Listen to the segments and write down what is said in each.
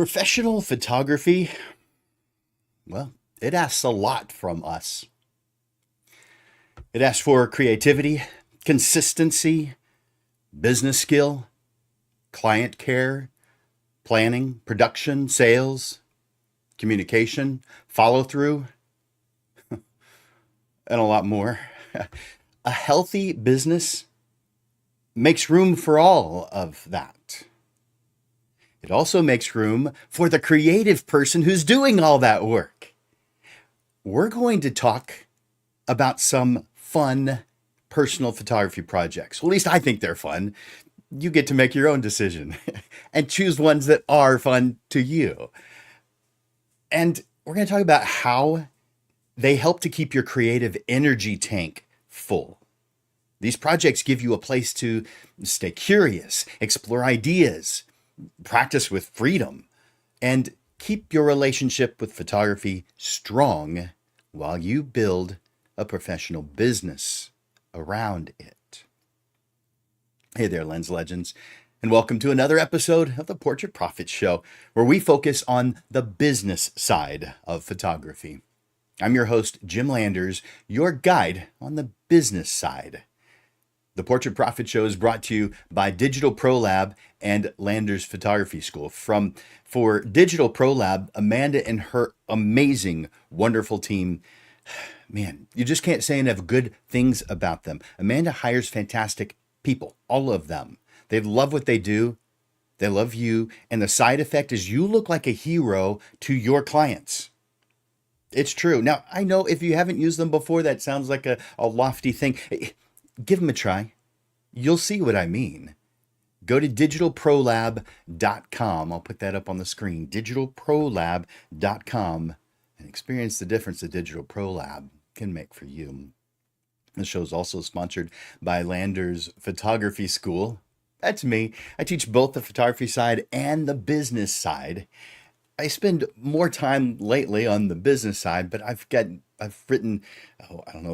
Professional photography, well, it asks a lot from us. It asks for creativity, consistency, business skill, client care, planning, production, sales, communication, follow through, and a lot more. A healthy business makes room for all of that. It also makes room for the creative person who's doing all that work. We're going to talk about some fun personal photography projects. Well, at least I think they're fun. You get to make your own decision and choose ones that are fun to you. And we're going to talk about how they help to keep your creative energy tank full. These projects give you a place to stay curious, explore ideas, practice with freedom, and keep your relationship with photography strong while you build a professional business around it. Hey there, Lens Legends, and welcome to another episode of the Portrait Profit Show, where we focus on the business side of photography. I'm your host, Jim Landers, your guide on the business side. The Portrait Profit Show is brought to you by Digital Pro Lab and Landers Photography School. For Digital Pro Lab, Amanda and her amazing, wonderful team, man, you just can't say enough good things about them. Amanda hires fantastic people, all of them. They love what they do. They love you. And the side effect is you look like a hero to your clients. It's true. Now, I know if you haven't used them before, that sounds like a lofty thing. Give them a try. You'll see what I mean. Go to digitalprolab.com. I'll put that up on the screen. digitalprolab.com and experience the difference that Digital Pro Lab can make for you. The show is also sponsored by Landers Photography School. That's me. I teach both the photography side and the business side. I spend more time lately on the business side, but I've written,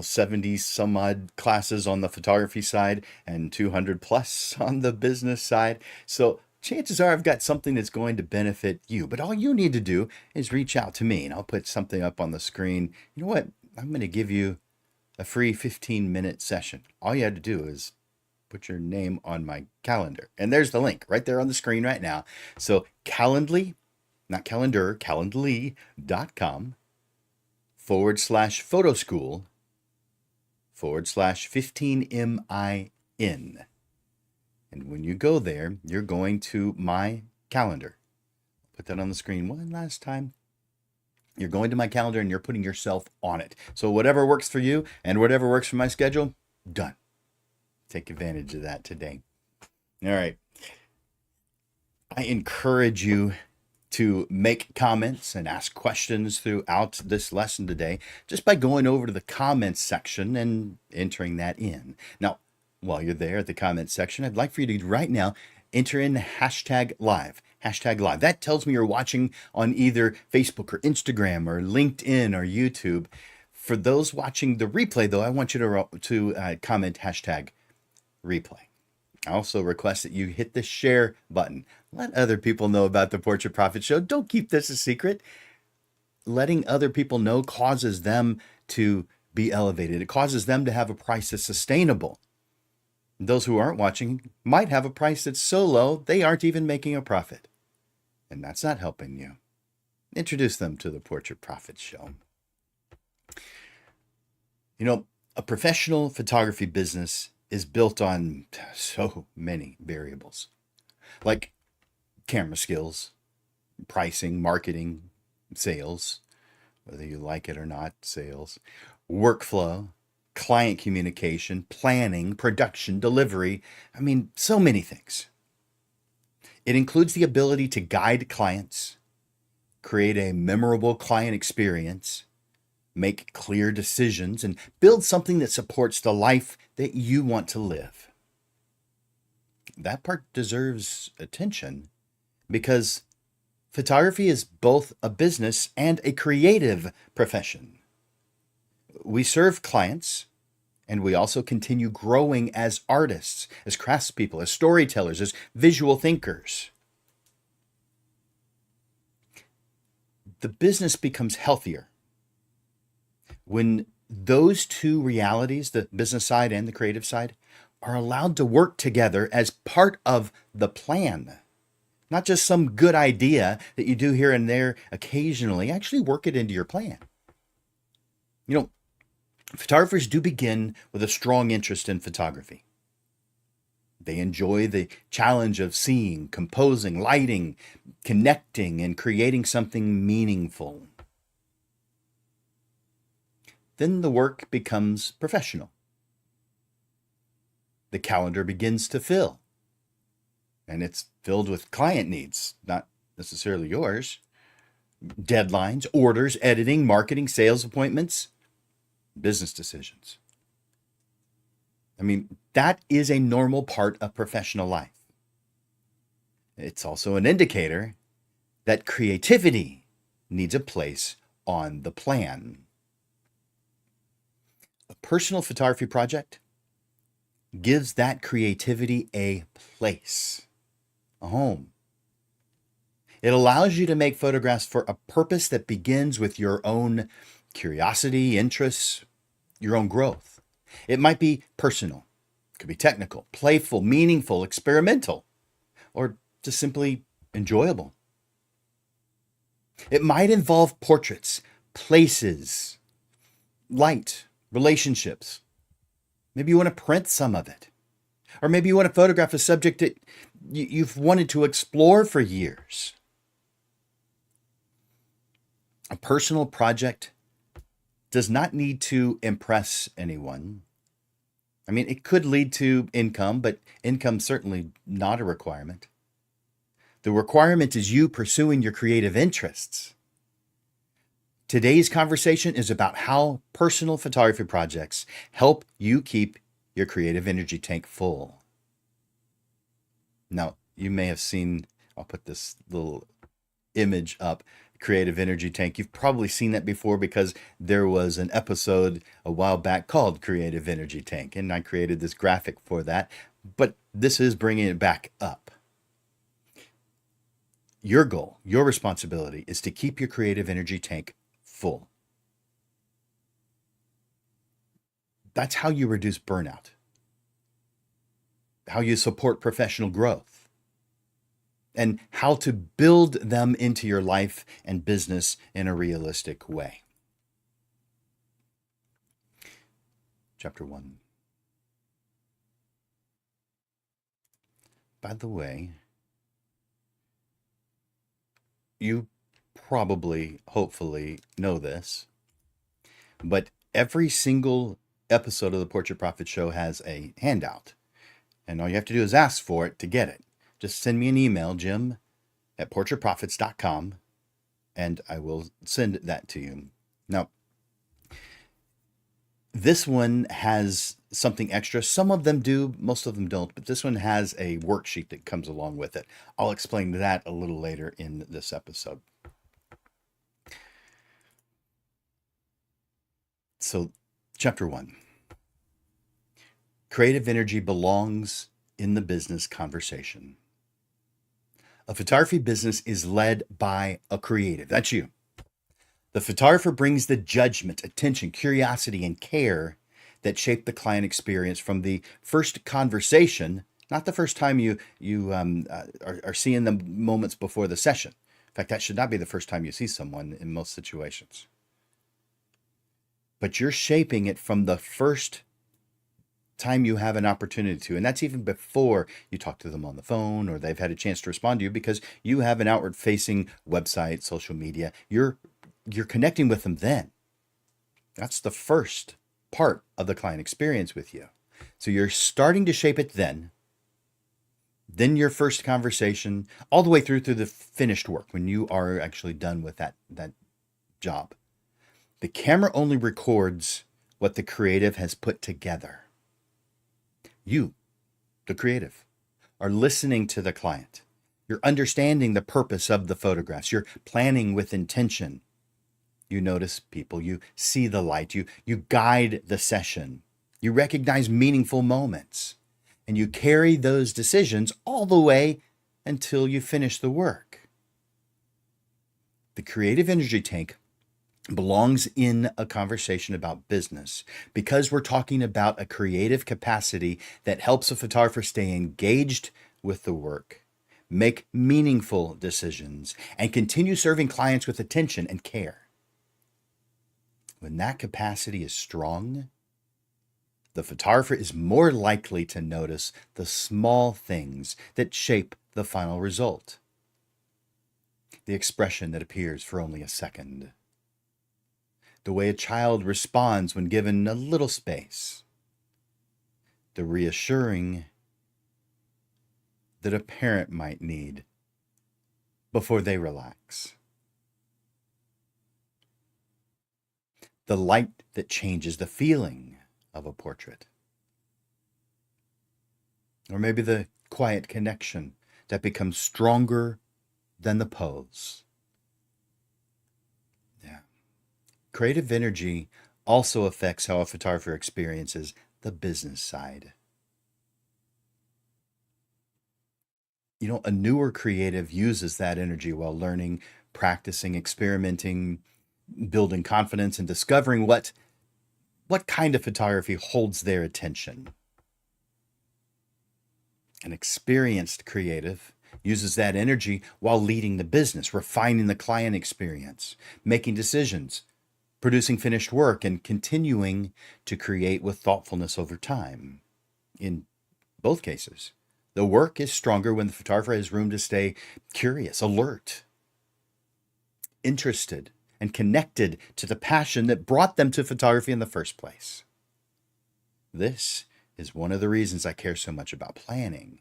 70 some odd classes on the photography side and 200 plus on the business side. So chances are I've got something that's going to benefit you. But all you need to do is reach out to me, and I'll put something up on the screen. You know what? I'm going to give you a free 15-minute session. All you had to do is put your name on my calendar. And there's the link right there on the screen right now. So Calendly, not calendar, calendly.com/photoschool/15MIN. And when you go there, you're going to my calendar. Put that on the screen one last time. You're going to my calendar and you're putting yourself on it. So whatever works for you and whatever works for my schedule, done. Take advantage of that today. All right. I encourage you to make comments and ask questions throughout this lesson today just by going over to the comments section and entering that in. Now, while you're there at the comments section, I'd like for you to right now enter in hashtag live. Hashtag live. That tells me you're watching on either Facebook or Instagram or LinkedIn or YouTube. For those watching the replay, though, I want you to comment hashtag replay. I also request that you hit the share button. Let other people know about the Portrait Profit Show. Don't keep this a secret. Letting other people know causes them to be elevated. It causes them to have a price that's sustainable. Those who aren't watching might have a price that's so low they aren't even making a profit. And that's not helping you. Introduce them to the Portrait Profit Show. You know, a professional photography business is built on so many variables, like camera skills, pricing, marketing, sales, whether you like it or not, sales, workflow, client communication, planning, production, delivery. I mean, so many things. It includes the ability to guide clients, create a memorable client experience, make clear decisions, and build something that supports the life that you want to live. That part deserves attention because photography is both a business and a creative profession. We serve clients, and we also continue growing as artists, as craftspeople, as storytellers, as visual thinkers. the business becomes healthier when those two realities, the business side and the creative side, are allowed to work together as part of the plan. Not just some good idea that you do here and there occasionally. Actually work it into your plan. You know, photographers do begin with a strong interest in photography. They enjoy the challenge of seeing, composing, lighting, connecting, and creating something meaningful. Then the work becomes professional. The calendar begins to fill. And it's filled with client needs, not necessarily yours. Deadlines, orders, editing, marketing, sales appointments, business decisions. I mean, that is a normal part of professional life. It's also an indicator that creativity needs a place on the plan. A personal photography project gives that creativity a place, a home. It allows you to make photographs for a purpose that begins with your own curiosity, interests, your own growth. It might be personal, it could be technical, playful, meaningful, experimental, or just simply enjoyable. It might involve portraits, places, light, relationships. Maybe you want to print some of it. Or maybe you want to photograph a subject that you've wanted to explore for years. A personal project does not need to impress anyone. I mean, it could lead to income, but income's certainly not a requirement. The requirement is you pursuing your creative interests. Today's conversation is about how personal photography projects help you keep your creative energy tank full. Now, you may have seen, I'll put this little image up, creative energy tank. You've probably seen that before because there was an episode a while back called Creative Energy Tank, and I created this graphic for that, but this is bringing it back up. Your goal, your responsibility is to keep your creative energy tank full. That's how you reduce burnout, how you support professional growth, and how to build them into your life and business in a realistic way. Chapter 1. By the way, you probably, hopefully, know this, but every single episode of the Portrait Profit Show has a handout, and all you have to do is ask for it to get it. Just send me an email, jim@portraitprofits.com, and I will send that to you. Now, this one has something extra. Some of them do, most of them don't, but this one has a worksheet that comes along with it. I'll explain that a little later in this episode. So, Chapter 1. Creative energy belongs in the business conversation. A photography business is led by a creative. That's you. The photographer brings the judgment, attention, curiosity, and care that shape the client experience from the first conversation, not the first time you are seeing them moments before the session. In fact, that should not be the first time you see someone in most situations. But you're shaping it from the first time you have an opportunity to. And that's even before you talk to them on the phone or they've had a chance to respond to you, because you have an outward facing website, social media. You're connecting with them then. That's the first part of the client experience with you. So you're starting to shape it then your first conversation, all the way through the finished work when you are actually done with that job. The camera only records what the creative has put together. You, the creative, are listening to the client. You're understanding the purpose of the photographs. You're planning with intention. You notice people. You see the light. You guide the session. You recognize meaningful moments. And you carry those decisions all the way until you finish the work. The creative energy tank belongs in a conversation about business because we're talking about a creative capacity that helps a photographer stay engaged with the work, make meaningful decisions, and continue serving clients with attention and care. When that capacity is strong, the photographer is more likely to notice the small things that shape the final result. The expression that appears for only a second. The way a child responds when given a little space. The reassuring that a parent might need before they relax. The light that changes the feeling of a portrait. Or maybe the quiet connection that becomes stronger than the pose. Yeah. Creative energy also affects how a photographer experiences the business side. You know, a newer creative uses that energy while learning, practicing, experimenting, building confidence, and discovering what kind of photography holds their attention. An experienced creative uses that energy while leading the business, refining the client experience, making decisions, producing finished work, and continuing to create with thoughtfulness over time. In both cases, the work is stronger when the photographer has room to stay curious, alert, interested, and connected to the passion that brought them to photography in the first place. This is one of the reasons I care so much about planning.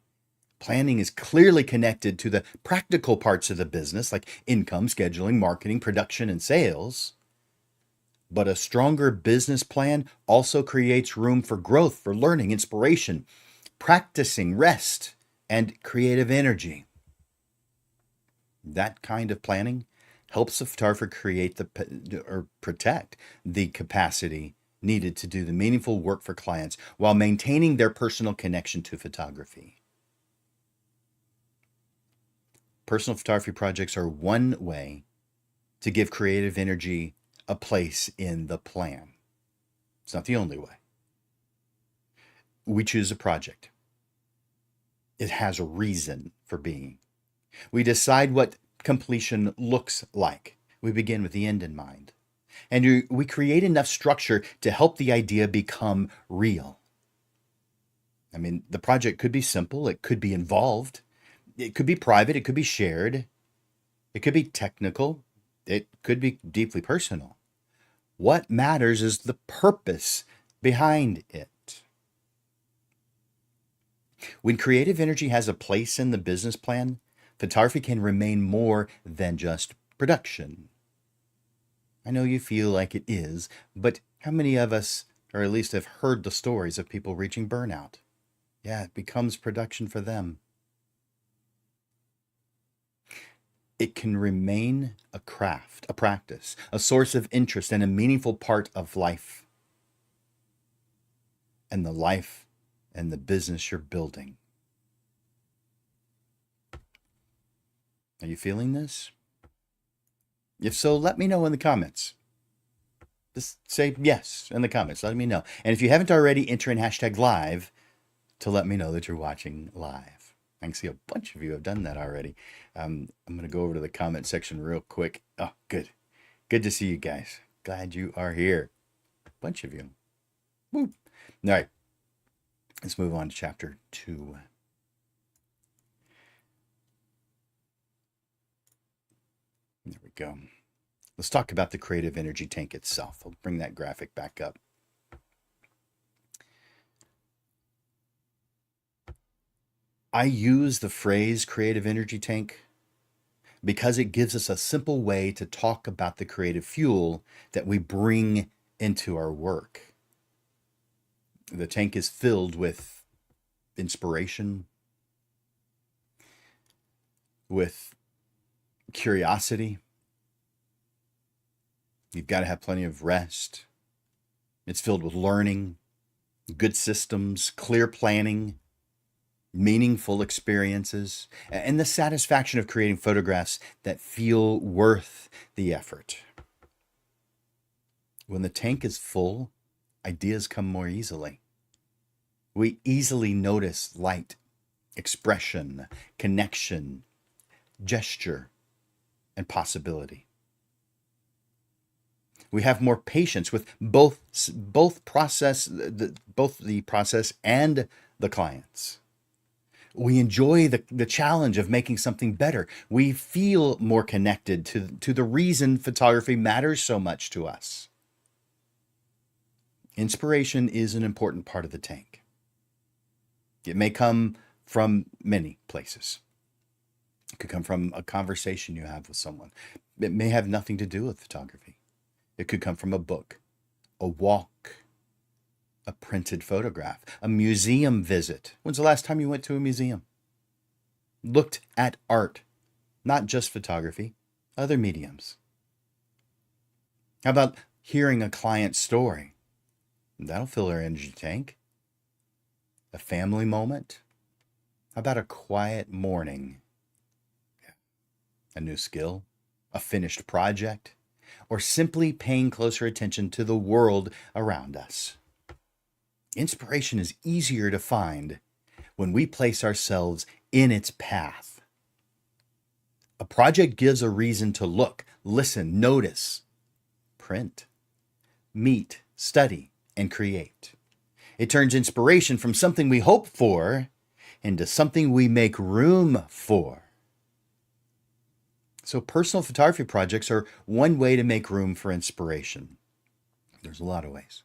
Planning is clearly connected to the practical parts of the business, like income, scheduling, marketing, production, and sales. But a stronger business plan also creates room for growth, for learning, inspiration, practicing, rest, and creative energy. That kind of planning helps the photographer create or protect the capacity needed to do the meaningful work for clients while maintaining their personal connection to photography. Personal photography projects are one way to give creative energy a place in the plan. It's not the only way. We choose a project. It has a reason for being. We decide what completion looks like. We begin with the end in mind. And we create enough structure to help the idea become real. I mean, the project could be simple, it could be involved, it could be private, it could be shared, it could be technical, it could be deeply personal. What matters is the purpose behind it. When creative energy has a place in the business plan, photography can remain more than just production. I know you feel like it is, but how many of us, or at least have heard the stories of people reaching burnout? Yeah, it becomes production for them. It can remain a craft, a practice, a source of interest, and a meaningful part of life. And the life and the business you're building. Are you feeling this? If so, let me know in the comments. Just say yes in the comments. Let me know. And if you haven't already, enter in #live to let me know that you're watching live. I can see a bunch of you have done that already. I'm going to go over to the comment section real quick. Oh, good. Good to see you guys. Glad you are here. A bunch of you. Woo. All right. Let's move on to chapter 2. There we go. Let's talk about the creative energy tank itself. I'll bring that graphic back up. I use the phrase creative energy tank because it gives us a simple way to talk about the creative fuel that we bring into our work. The tank is filled with inspiration, with curiosity. You've got to have plenty of rest. It's filled with learning, good systems, clear planning, meaningful experiences, and the satisfaction of creating photographs that feel worth the effort. When the tank is full, ideas come more easily. We easily notice light, expression, connection, gesture, and possibility. We have more patience with both the process and the clients. We enjoy the challenge of making something better. We feel more connected to the reason photography matters so much to us. Inspiration is an important part of the tank. It may come from many places. It could come from a conversation you have with someone. It may have nothing to do with photography. It could come from a book, a walk, a printed photograph, a museum visit. When's the last time you went to a museum? Looked at art, not just photography, other mediums. How about hearing a client's story? That'll fill our energy tank. A family moment? How about a quiet morning? A new skill? A finished project? Or simply paying closer attention to the world around us? Inspiration is easier to find when we place ourselves in its path. A project gives a reason to look, listen, notice, print, meet, study, and create. It turns inspiration from something we hope for into something we make room for. So personal photography projects are one way to make room for inspiration. There's a lot of ways.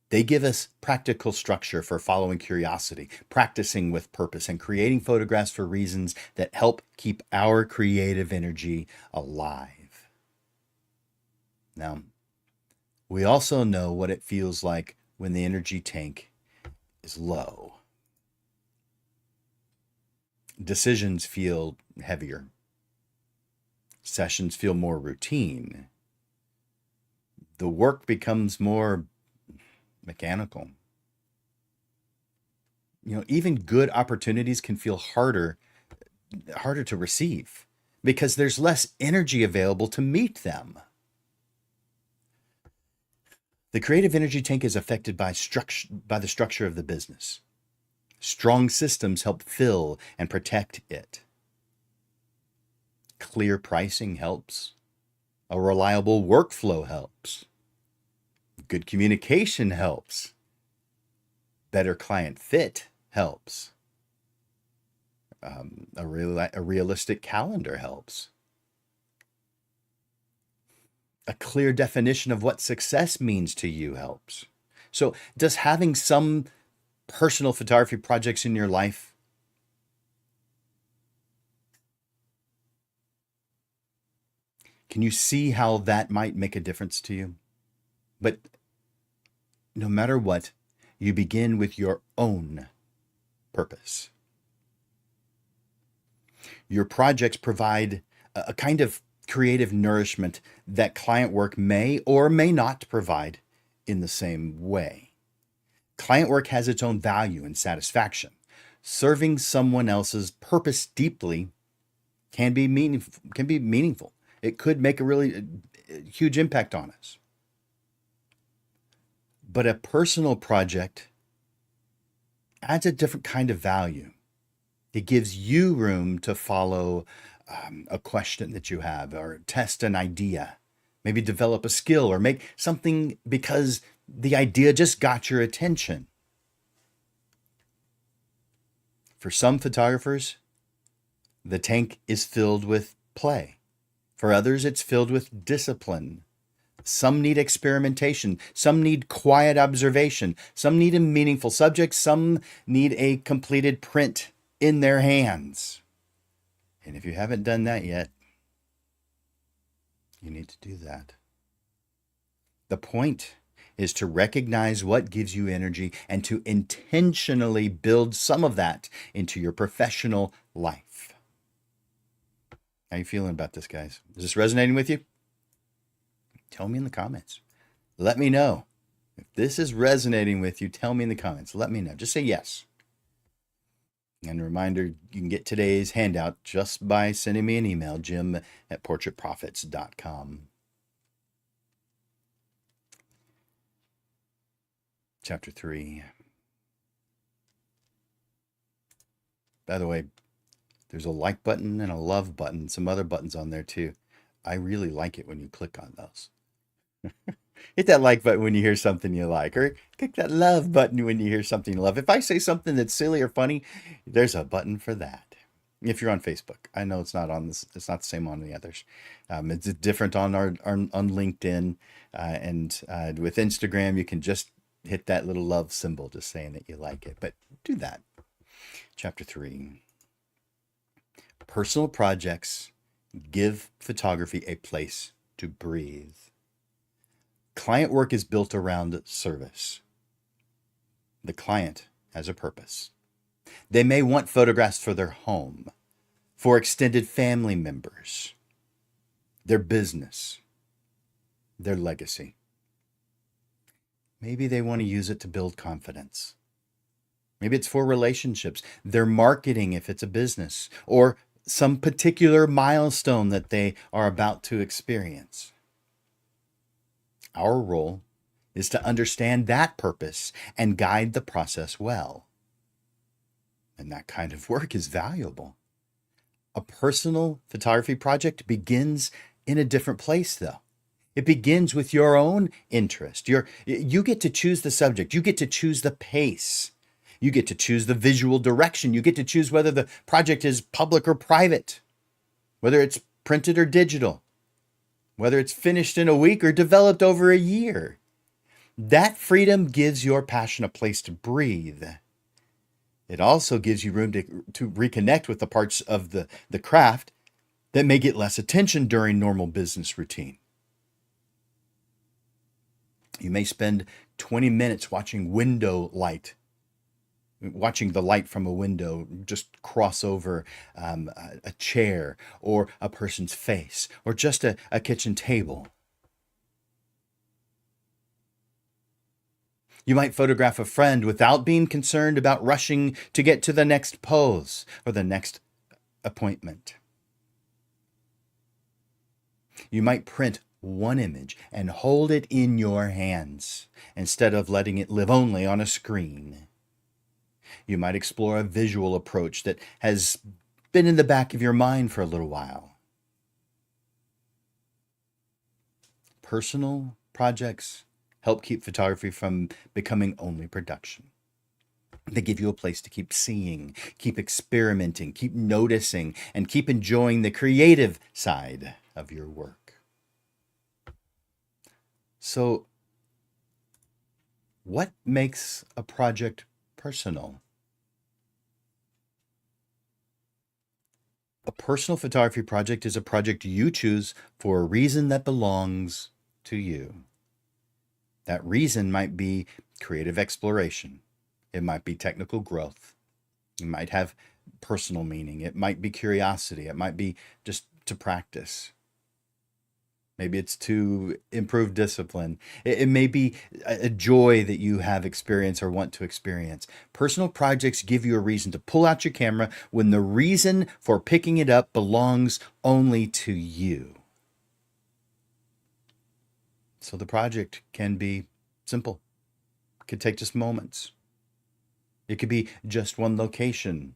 They give us practical structure for following curiosity, practicing with purpose, and creating photographs for reasons that help keep our creative energy alive. Now, we also know what it feels like when the energy tank is low. Decisions feel heavier. Sessions feel more routine. The work becomes more mechanical. Even good opportunities can feel harder to receive because there's less energy available to meet them. The creative energy tank is affected by the structure of the business. Strong systems help fill and protect it. Clear pricing helps. A reliable workflow helps. Good communication helps. Better client fit helps. A realistic calendar helps. A clear definition of what success means to you helps. So, does having some personal photography projects in your life can you see how that might make a difference to you? But no matter what, you begin with your own purpose. Your projects provide a kind of creative nourishment that client work may or may not provide in the same way. Client work has its own value and satisfaction. Serving someone else's purpose deeply can be meaningful. It could make a really huge impact on us. But a personal project adds a different kind of value. It gives you room to follow a question that you have, or test an idea, maybe develop a skill, or make something because the idea just got your attention. For some photographers, the tank is filled with play. For others, it's filled with discipline. Some need experimentation. Some need quiet observation. Some need a meaningful subject. Some need a completed print in their hands. And if you haven't done that yet, you need to do that. The point is to recognize what gives you energy and to intentionally build some of that into your professional life. How you feeling about this, guys? Is this resonating with you? Tell me in the comments. Let me know. If this is resonating with you, tell me in the comments. Let me know. Just say yes. And a reminder, you can get today's handout just by sending me an email, jim@portraitprofits.com. Chapter 3. By the way, there's a like button and a love button, some other buttons on there too. I really like it when you click on those. Hit that like button when you hear something you like, or click that love button when you hear something you love. If I say something that's silly or funny, there's a button for that. If you're on Facebook, I know it's not on this. It's not the same on the others. It's different on our on LinkedIn, and with Instagram, you can just hit that little love symbol, just saying that you like it. But do that. Chapter 3. Personal projects give photography a place to breathe. Client work is built around service. The client has a purpose. They may want photographs for their home, for extended family members, their business, their legacy. Maybe they want to use it to build confidence. Maybe it's for relationships, their marketing if it's a business, or some particular milestone that they are about to experience. Our role is to understand that purpose and guide the process well. And that kind of work is valuable. A personal photography project begins in a different place, though. It begins with your own interest. You get to choose the subject. You get to choose the pace. You get to choose the visual direction. You get to choose whether the project is public or private, whether it's printed or digital, whether it's finished in a week or developed over a year. That freedom gives your passion a place to breathe. It also gives you room to reconnect with the parts of the craft that may get less attention during normal business routine. You may spend 20 minutes watching the light from a window just cross over a chair or a person's face or just a kitchen table. You might photograph a friend without being concerned about rushing to get to the next pose or the next appointment. You might print one image and hold it in your hands instead of letting it live only on a screen. You might explore a visual approach that has been in the back of your mind for a little while. Personal projects help keep photography from becoming only production. They give you a place to keep seeing, keep experimenting, keep noticing, and keep enjoying the creative side of your work. So, what makes a project personal? A personal photography project is a project you choose for a reason that belongs to you. That reason might be creative exploration. It might be technical growth. It might have personal meaning. It might be curiosity. It might be just to practice. Maybe it's to improve discipline. It may be a joy that you have experienced or want to experience. Personal projects give you a reason to pull out your camera when the reason for picking it up belongs only to you. So the project can be simple. It could take just moments. It could be just one location,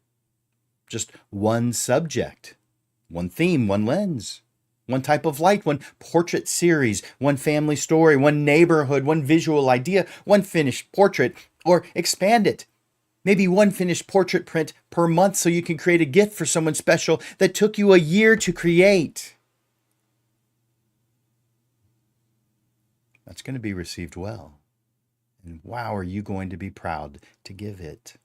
just one subject, one theme, one lens. One type of light, one portrait series, one family story, one neighborhood, one visual idea, one finished portrait, or expand it. Maybe one finished portrait print per month so you can create a gift for someone special that took you a year to create. That's going to be received well. And wow, are you going to be proud to give it?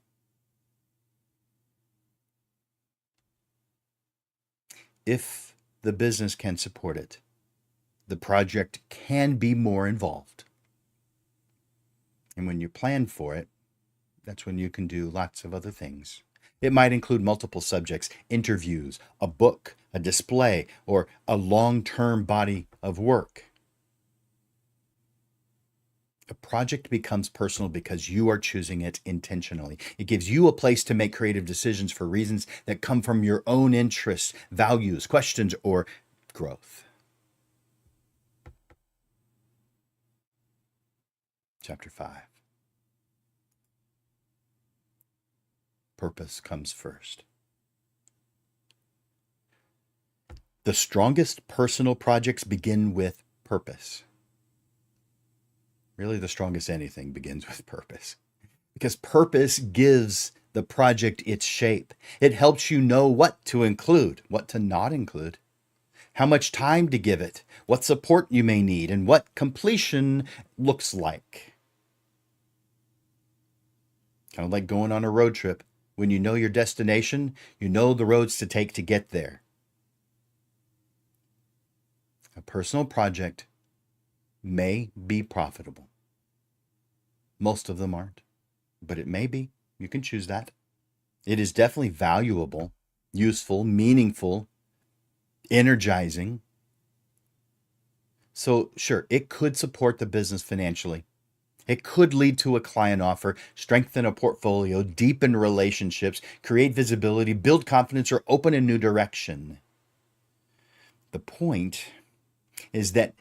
If the business can support it, the project can be more involved. And when you plan for it, that's when you can do lots of other things. It might include multiple subjects, interviews, a book, a display, or a long-term body of work. A project becomes personal because you are choosing it intentionally. It gives you a place to make creative decisions for reasons that come from your own interests, values, questions, or growth. Chapter 5. Purpose comes first. The strongest personal projects begin with purpose. Really, the strongest anything begins with purpose. Because purpose gives the project its shape. It helps you know what to include, what to not include, how much time to give it, what support you may need, and what completion looks like. Kind of like going on a road trip. When you know your destination, you know the roads to take to get there. A personal project may be profitable. Most of them aren't, but it may be. You can choose that. It is definitely valuable, useful, meaningful, energizing. So sure, it could support the business financially. It could lead to a client offer, strengthen a portfolio, deepen relationships, create visibility, build confidence, or open a new direction. The point is that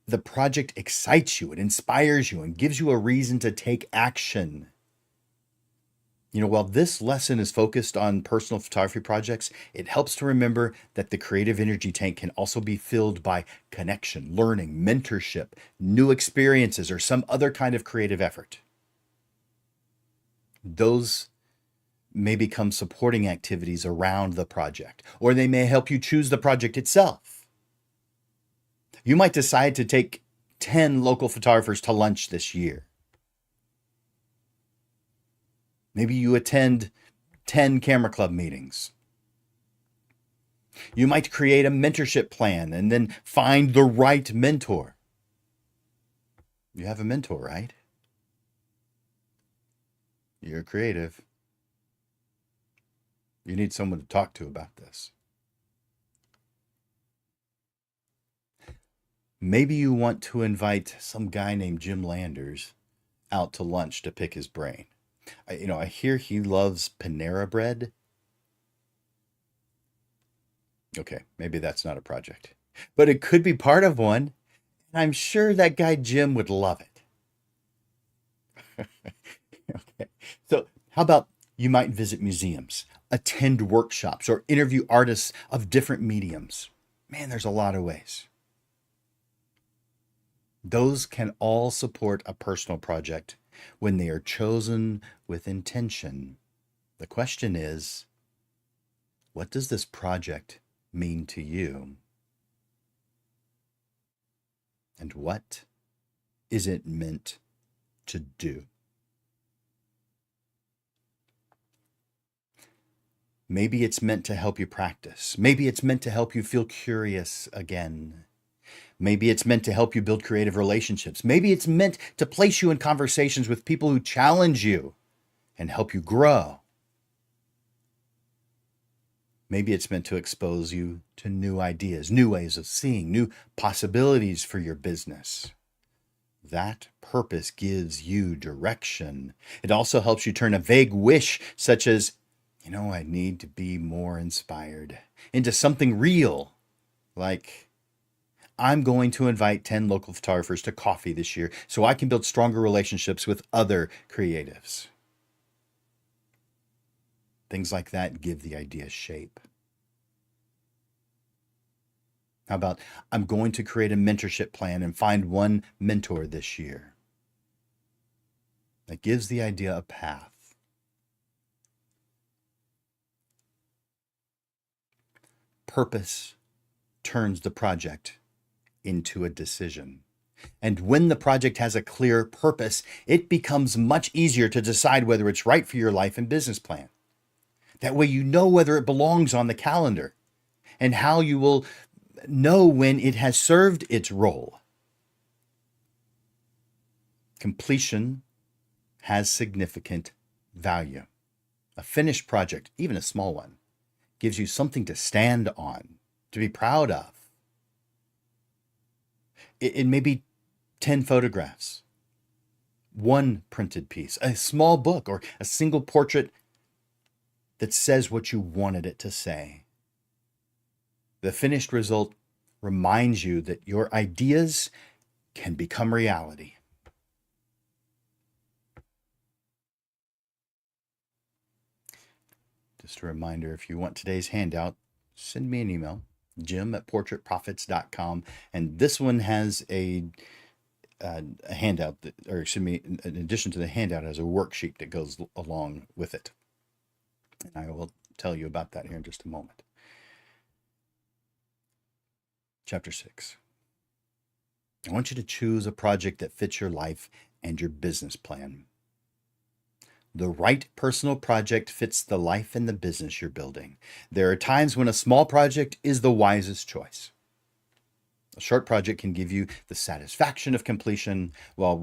the project excites you, it inspires you, and gives you a reason to take action. While this lesson is focused on personal photography projects, it helps to remember that the creative energy tank can also be filled by connection, learning, mentorship, new experiences, or some other kind of creative effort. Those may become supporting activities around the project, or they may help you choose the project itself. You might decide to take 10 local photographers to lunch this year. Maybe you attend 10 camera club meetings. You might create a mentorship plan and then find the right mentor. You have a mentor, right? You're creative. You need someone to talk to about this. Maybe you want to invite some guy named Jim Landers out to lunch to pick his brain. I hear he loves Panera bread. Okay, maybe that's not a project, but it could be part of one. I'm sure that guy Jim would love it. Okay, so how about you might visit museums, attend workshops, or interview artists of different mediums? Man, there's a lot of ways. Those can all support a personal project when they are chosen with intention. The question is, what does this project mean to you? And what is it meant to do? Maybe it's meant to help you practice. Maybe it's meant to help you feel curious again. Maybe it's meant to help you build creative relationships. Maybe it's meant to place you in conversations with people who challenge you and help you grow. Maybe it's meant to expose you to new ideas, new ways of seeing, new possibilities for your business. That purpose gives you direction. It also helps you turn a vague wish, such as, I need to be more inspired, into something real, like, I'm going to invite 10 local photographers to coffee this year so I can build stronger relationships with other creatives. Things like that give the idea shape. How about, I'm going to create a mentorship plan and find one mentor this year? That gives the idea a path. Purpose turns the project into a decision. And when the project has a clear purpose, it becomes much easier to decide whether it's right for your life and business plan. That way you know whether it belongs on the calendar and how you will know when it has served its role. Completion has significant value. A finished project, even a small one, gives you something to stand on, to be proud of. It may be 10 photographs, one printed piece, a small book, or a single portrait that says what you wanted it to say. The finished result reminds you that your ideas can become reality. Just a reminder, if you want today's handout, send me an email, jim@portraitprofits.com. And this one has a handout, or excuse me, in addition to the handout, has a worksheet that goes along with it. And I will tell you about that here in just a moment. Chapter 6. I want you to choose a project that fits your life and your business plan. The right personal project fits the life and the business you're building. There are times when a small project is the wisest choice. A short project can give you the satisfaction of completion while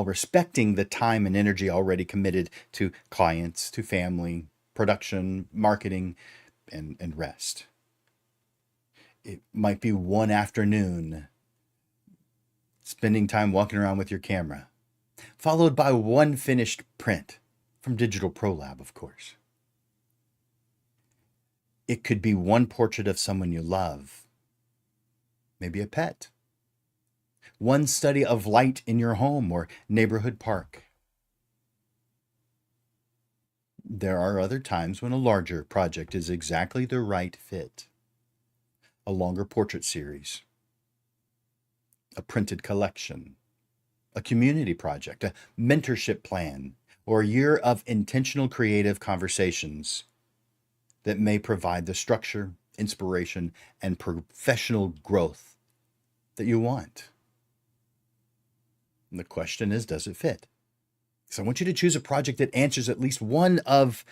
respecting the time and energy already committed to clients, to family, production, marketing, and rest. It might be one afternoon spending time walking around with your camera, followed by one finished print from Digital Pro Lab, of course. It could be one portrait of someone you love, maybe a pet, one study of light in your home or neighborhood park. There are other times when a larger project is exactly the right fit. A longer portrait series, a printed collection, a community project, a mentorship plan, or a year of intentional creative conversations that may provide the structure, inspiration, and professional growth that you want. And the question is, does it fit? So I want you to choose a project that answers at least one of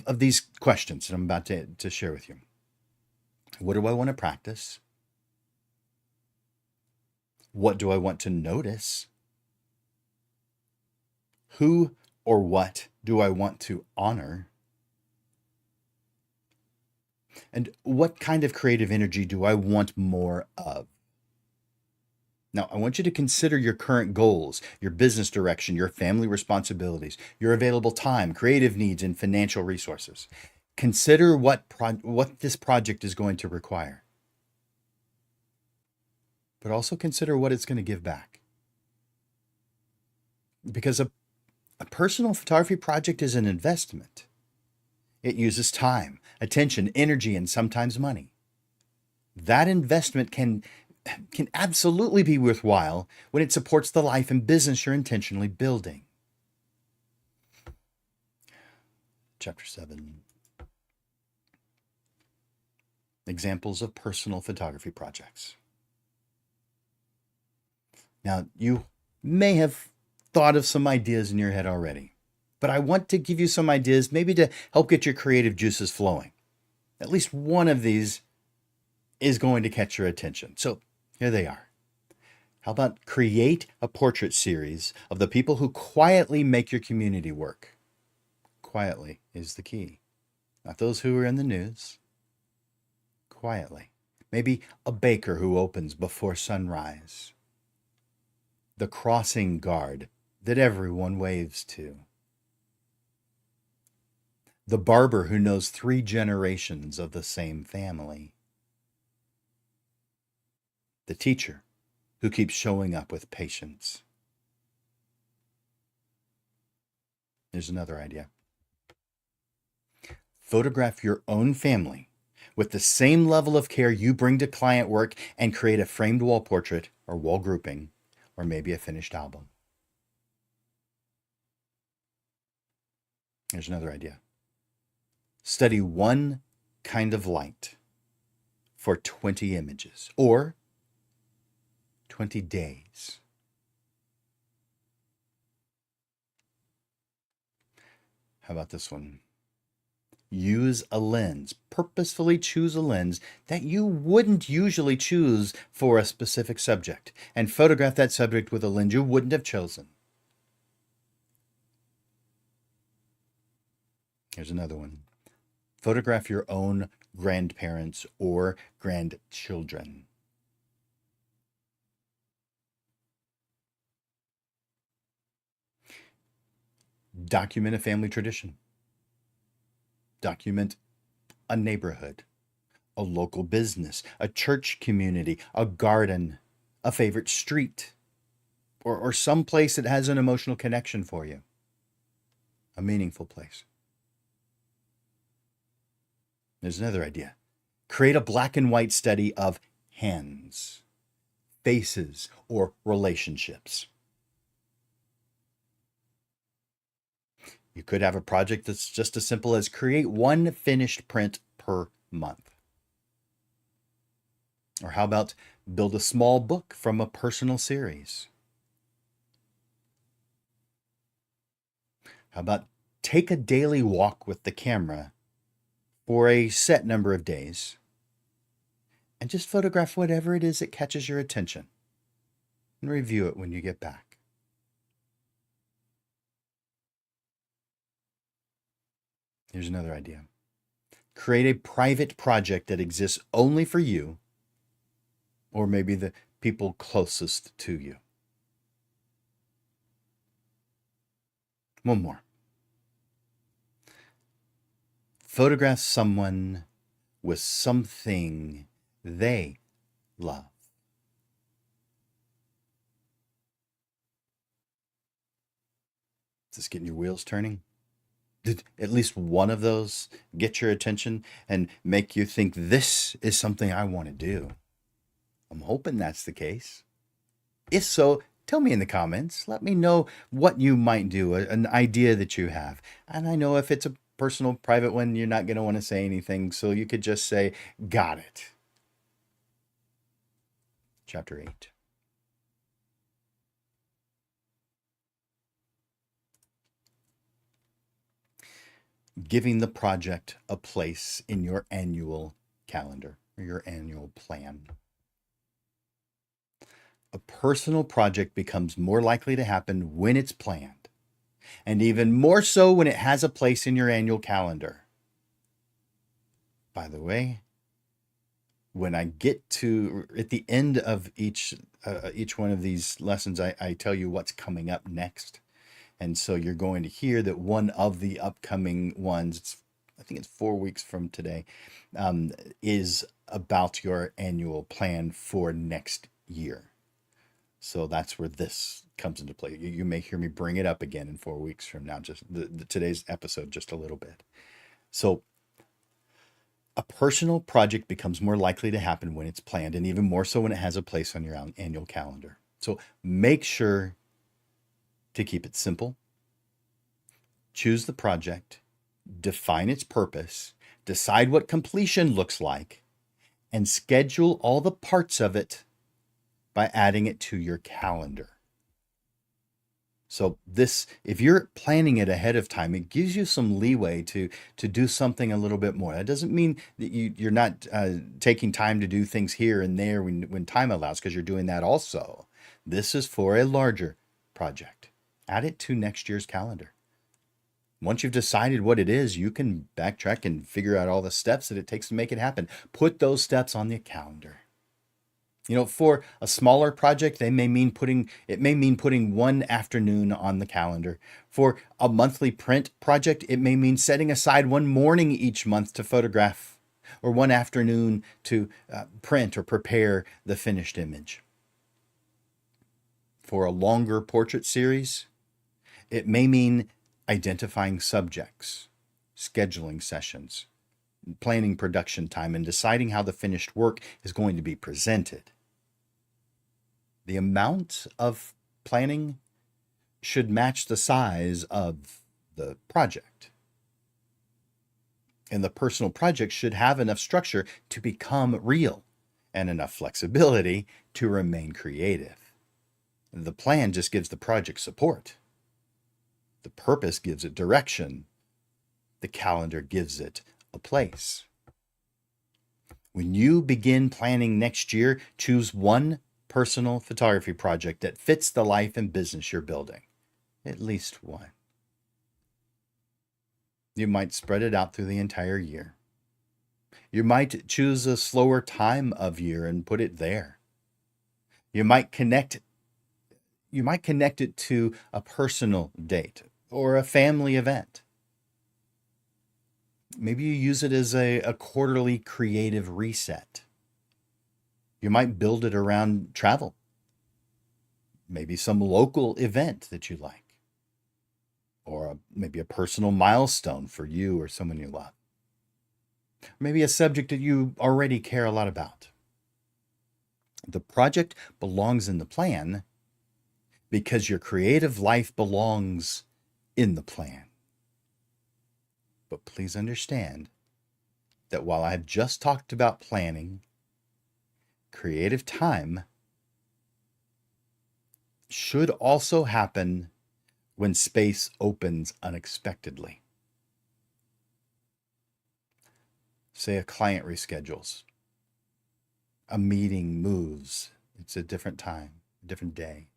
these questions that I'm about to share with you. What do I want to practice? What do I want to notice? Who or what do I want to honor? And what kind of creative energy do I want more of? Now, I want you to consider your current goals, your business direction, your family responsibilities, your available time, creative needs, and financial resources. Consider what this project is going to require. But also consider what it's going to give back. Because a personal photography project is an investment. It uses time, attention, energy, and sometimes money. That investment can absolutely be worthwhile when it supports the life and business you're intentionally building. Chapter 7. Examples of personal photography projects. Now, you may have thought of some ideas in your head already, but I want to give you some ideas maybe to help get your creative juices flowing. At least one of these is going to catch your attention. So here they are. How about create a portrait series of the people who quietly make your community work? Quietly is the key. Not those who are in the news. Quietly. Maybe a baker who opens before sunrise. The crossing guard that everyone waves to. The barber who knows 3 generations of the same family. The teacher who keeps showing up with patience. Here's another idea. Photograph your own family with the same level of care you bring to client work and create a framed wall portrait or wall grouping, or maybe a finished album. Here's another idea. Study one kind of light for 20 images or 20 days. How about this one? Use a lens. Purposefully choose a lens that you wouldn't usually choose for a specific subject, and photograph that subject with a lens you wouldn't have chosen. Here's another one. Photograph your own grandparents or grandchildren. Document a family tradition. Document a neighborhood, a local business, a church community, a garden, a favorite street, or some place that has an emotional connection for you, a meaningful place. There's another idea. Create a black and white study of hands, faces, or relationships. You could have a project that's just as simple as create one finished print per month. Or how about build a small book from a personal series? How about take a daily walk with the camera for a set number of days and just photograph whatever it is that catches your attention and review it when you get back. Here's another idea. Create a private project that exists only for you or maybe the people closest to you. One more. Photograph someone with something they love. Is this getting your wheels turning? Did at least one of those get your attention and make you think this is something I want to do? I'm hoping that's the case. If so, tell me in the comments. Let me know what you might do, an idea that you have. And I know if it's a personal, private one, you're not going to want to say anything, so you could just say, got it. Chapter 8. Giving the project a place in your annual calendar or your annual plan. A personal project becomes more likely to happen when it's planned, and even more so when it has a place in your annual calendar. By the way, when I get to at the end of each one of these lessons, I tell you what's coming up next. And so you're going to hear that one of the upcoming ones, I think it's 4 weeks from today, is about your annual plan for next year. So that's where this comes into play. You may hear me bring it up again in 4 weeks from now, just today's episode, just a little bit. So a personal project becomes more likely to happen when it's planned, and even more so when it has a place on your annual calendar. So make sure to keep it simple. Choose the project, define its purpose, decide what completion looks like, and schedule all the parts of it by adding it to your calendar. So this, if you're planning it ahead of time, it gives you some leeway to do something a little bit more. That doesn't mean that you're not taking time to do things here and there when time allows, because you're doing that also. This is for a larger project. Add it to next year's calendar. Once you've decided what it is, you can backtrack and figure out all the steps that it takes to make it happen. Put those steps on the calendar. You know, for a smaller project, it may mean putting one afternoon on the calendar. For a monthly print project, it may mean setting aside one morning each month to photograph, or one afternoon to print or prepare the finished image. For a longer portrait series, it may mean identifying subjects, scheduling sessions, planning production time, and deciding how the finished work is going to be presented. The amount of planning should match the size of the project. And the personal project should have enough structure to become real and enough flexibility to remain creative. The plan just gives the project support. The purpose gives it direction. The calendar gives it a place. When you begin planning next year, choose one personal photography project that fits the life and business you're building. At least one. You might spread it out through the entire year. You might choose a slower time of year and put it there. You might connect it to a personal date, or a family event. Maybe you use it as a quarterly creative reset. You might build it around travel, maybe some local event that you like, or maybe a personal milestone for you or someone you love. Maybe a subject that you already care a lot about. The project belongs in the plan because your creative life belongs in the plan. But please understand that while I've just talked about planning, creative time should also happen when space opens unexpectedly. Say a client reschedules, a meeting moves, it's a different time, a different day.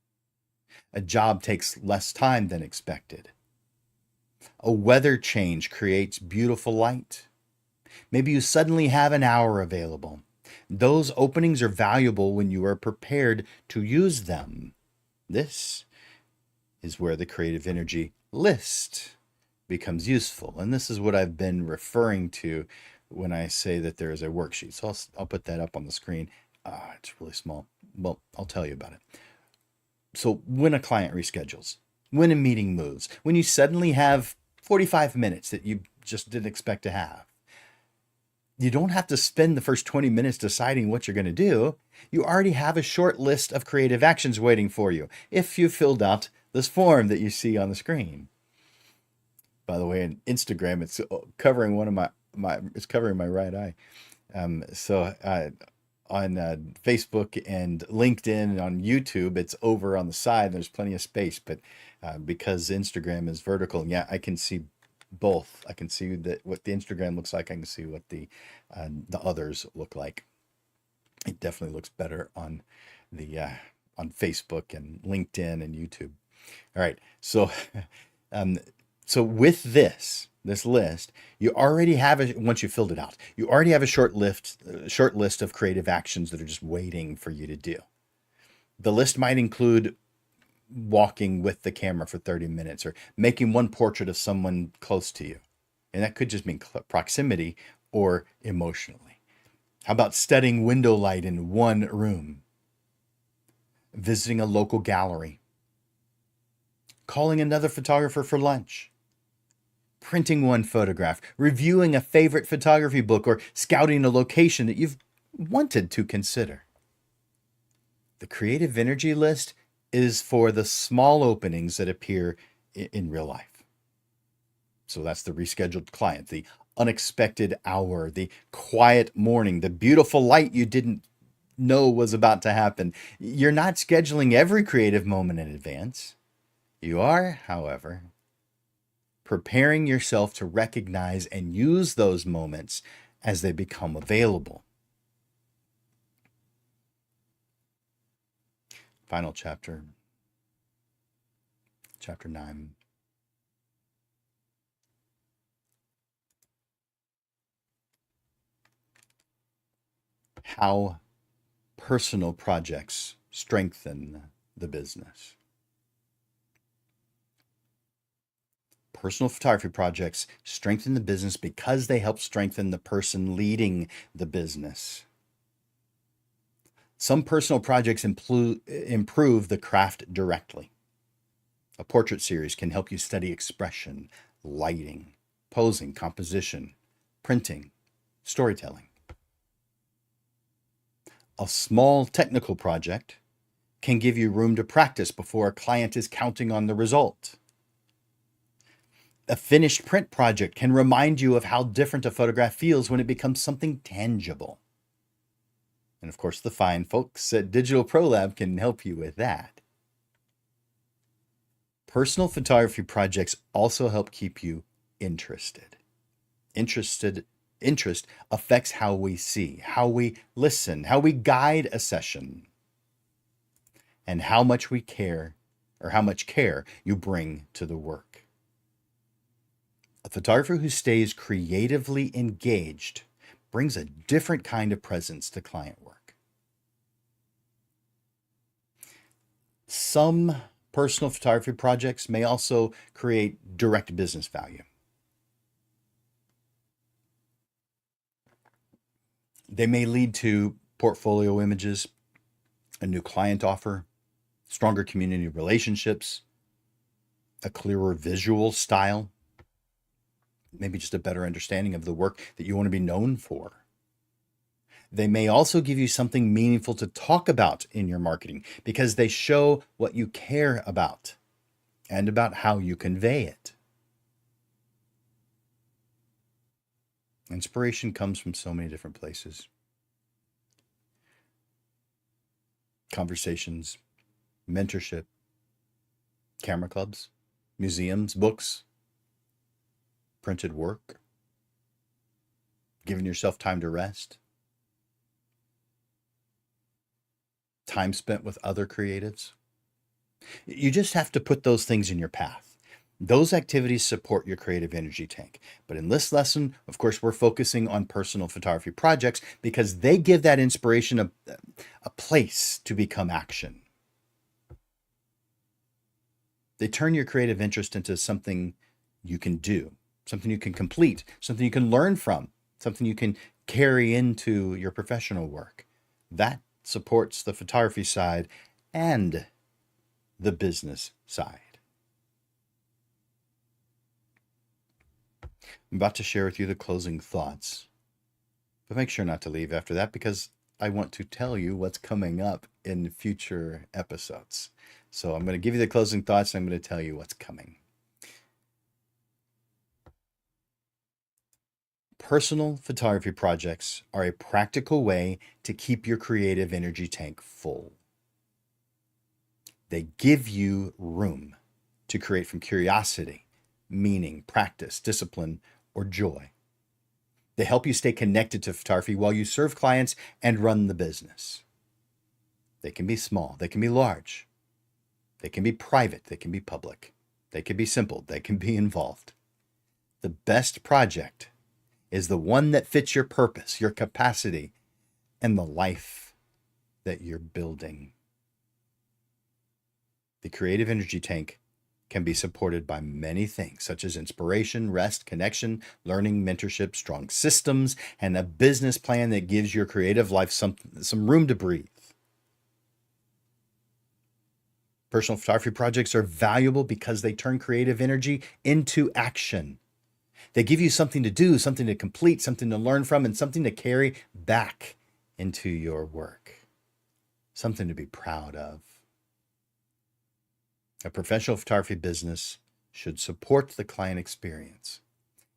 A job takes less time than expected. A weather change creates beautiful light. Maybe you suddenly have an hour available. Those openings are valuable when you are prepared to use them. This is where the creative energy list becomes useful. And this is what I've been referring to when I say that there is a worksheet. So I'll put that up on the screen. It's really small. Well, I'll tell you about it. So when a client reschedules, when a meeting moves, when you suddenly have 45 minutes that you just didn't expect to have, you don't have to spend the first 20 minutes deciding what you're going to do. You already have a short list of creative actions waiting for you if you filled out this form that you see on the screen. By the way, in Instagram, it's covering one of it's covering my right eye. On Facebook and LinkedIn and on YouTube, it's over on the side. There's plenty of space, but because Instagram is vertical, yeah, I can see both. I can see what the Instagram looks like. I can see what the others look like. It definitely looks better on the on Facebook and LinkedIn and YouTube. All right, so so with this list, you already have once you filled it out, you already have a short list of creative actions that are just waiting for you to do. The list might include walking with the camera for 30 minutes or making one portrait of someone close to you. And that could just mean proximity or emotionally. How about studying window light in one room? Visiting a local gallery? Calling another photographer for lunch? Printing one photograph, reviewing a favorite photography book, or scouting a location that you've wanted to consider. The creative energy list is for the small openings that appear in real life. So that's the rescheduled client, the unexpected hour, the quiet morning, the beautiful light you didn't know was about to happen. You're not scheduling every creative moment in advance. You are, however, preparing yourself to recognize and use those moments as they become available. Final chapter, chapter 9. How personal projects strengthen the business. Personal photography projects strengthen the business because they help strengthen the person leading the business. Some personal projects improve the craft directly. A portrait series can help you study expression, lighting, posing, composition, printing, storytelling. A small technical project can give you room to practice before a client is counting on the result. A finished print project can remind you of how different a photograph feels when it becomes something tangible. And of course, the fine folks at Digital Pro Lab can help you with that. Personal photography projects also help keep you interested. Interest affects how we see, how we listen, how we guide a session, and how much we care, or how much care you bring to the work. A photographer who stays creatively engaged brings a different kind of presence to client work. Some Personal photography projects may also create direct business value. They may lead to portfolio images, a new client offer, stronger community relationships, a clearer visual style, maybe just a better understanding of the work that you want to be known for. They may also give you something meaningful to talk about in your marketing because they show what you care about and about how you convey it. Inspiration comes from so many different places. Conversations, mentorship, camera clubs, museums, books, printed work, giving yourself time to rest, time spent with other creatives. You just have to put those things in your path. Those activities support your creative energy tank. But in this lesson, of course, we're focusing on personal photography projects because they give that inspiration a place to become action. They turn your creative interest into something you can do, something you can complete, something you can learn from, something you can carry into your professional work. That supports the photography side and the business side. I'm about to share with you the closing thoughts, but make sure not to leave after that because I want to tell you what's coming up in future episodes. So I'm going to give you the closing thoughts and I'm going to tell you what's coming. Personal photography projects are a practical way to keep your creative energy tank full. They give you room to create from curiosity, meaning, practice, discipline, or joy. They help you stay connected to photography while you serve clients and run the business. They can be small, they can be large, they can be private, they can be public, they can be simple, they can be involved. The best project is the one that fits your purpose, your capacity, and the life that you're building. The creative energy tank can be supported by many things, such as inspiration, rest, connection, learning, mentorship, strong systems, and a business plan that gives your creative life some room to breathe. Personal photography projects are valuable because they turn creative energy into action. They give you something to do, something to complete, something to learn from, and something to carry back into your work. Something to be proud of. A professional photography business should support the client experience.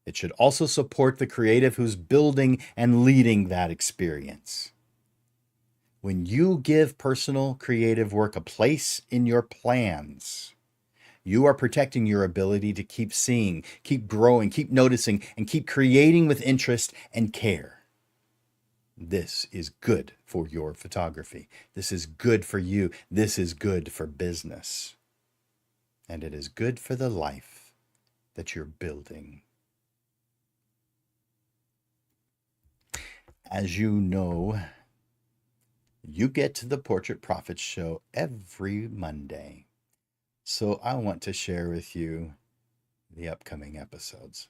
It should also support the creative who's building and leading that experience. When you give personal creative work a place in your plans, you are protecting your ability to keep seeing, keep growing, keep noticing, and keep creating with interest and care. This is good for your photography. This is good for you. This is good for business. And it is good for the life that you're building. As you know, you get to the Portrait Profits Show every Monday. So I want to share with you the upcoming episodes.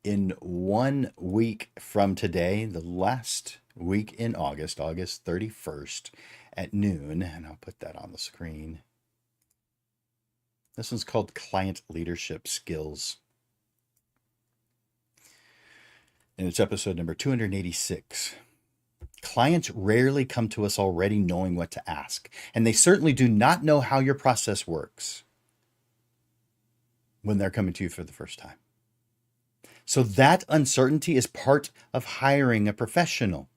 In 1 week from today, the last week in August, August 31st at noon, and I'll put that on the screen. This one's called Client Leadership Skills. And it's episode number 286. Clients rarely come to us already knowing what to ask, and they certainly do not know how your process works when they're coming to you for the first time. So that uncertainty is part of hiring a professional.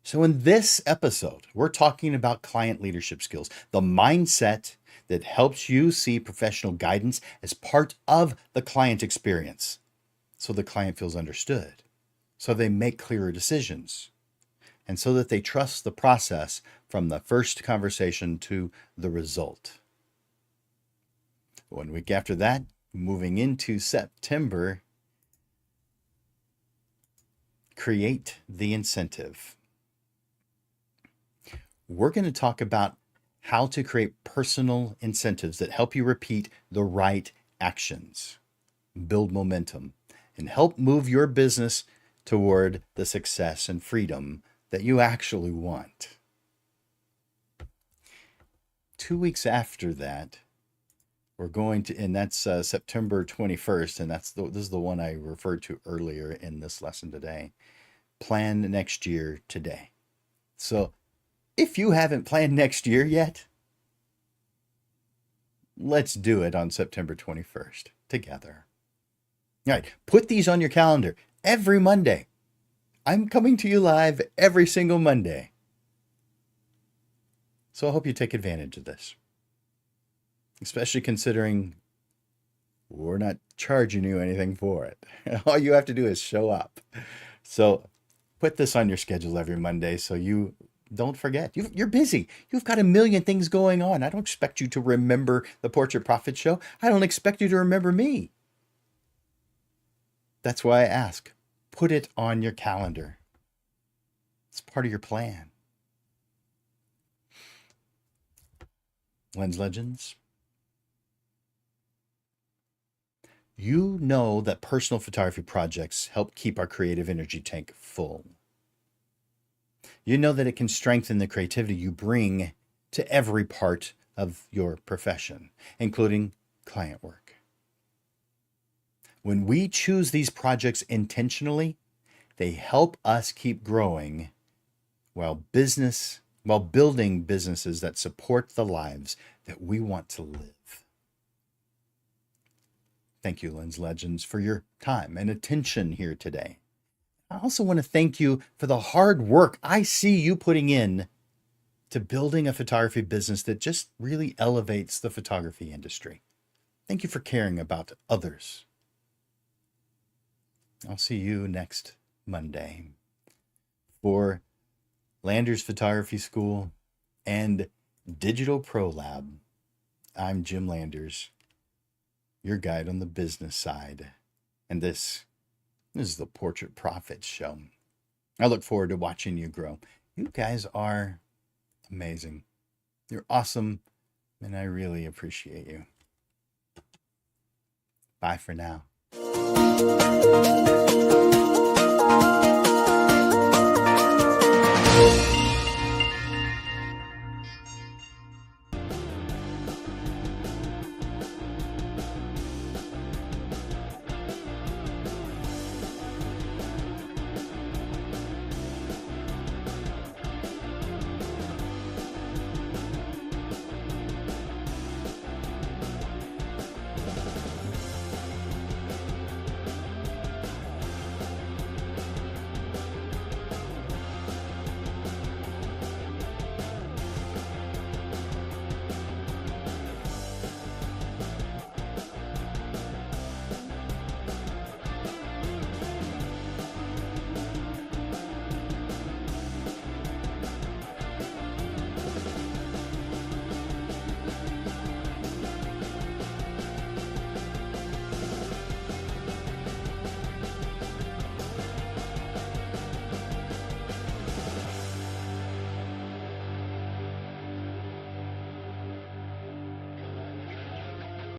So in this episode, we're talking about client leadership skills, the mindset that helps you see professional guidance as part of the client experience. So the client feels understood, so they make clearer decisions, and so that they trust the process from the first conversation to the result. 1 week after that, moving into September, create the incentive. we're going to talk about how to create personal incentives that help you repeat the right actions, build momentum, and help move your business toward the success and freedom that you actually want. 2 weeks after that, we're going to, and that's September 21st, and this is the one I referred to earlier in this lesson today. Plan next year today. So if you haven't planned next year yet, let's do it on September 21st together. All right, put these on your calendar every Monday. I'm coming to you live every single Monday. So I hope you take advantage of this, especially considering we're not charging you anything for it. All you have to do is show up. So put this on your schedule every Monday so you don't forget. You're busy. You've got a million things going on. I don't expect you to remember the Portrait Profit Show. I don't expect you to remember me. That's why I ask, put it on your calendar. It's part of your plan. Lens Legends, you know that personal photography projects help keep our creative energy tank full. You know that it can strengthen the creativity you bring to every part of your profession, including client work. When we choose these projects intentionally, they help us keep growing while building businesses that support the lives that we want to live. Thank you, Lens Legends, for your time and attention here today. I also want to thank you for the hard work I see you putting in to building a photography business that just really elevates the photography industry. Thank you for caring about others. I'll see you next Monday for Landers Photography School and Digital Pro Lab. I'm Jim Landers, your guide on the business side. And this is the Portrait Profit Show. I look forward to watching you grow. You guys are amazing. You're awesome, and I really appreciate you. Bye for now.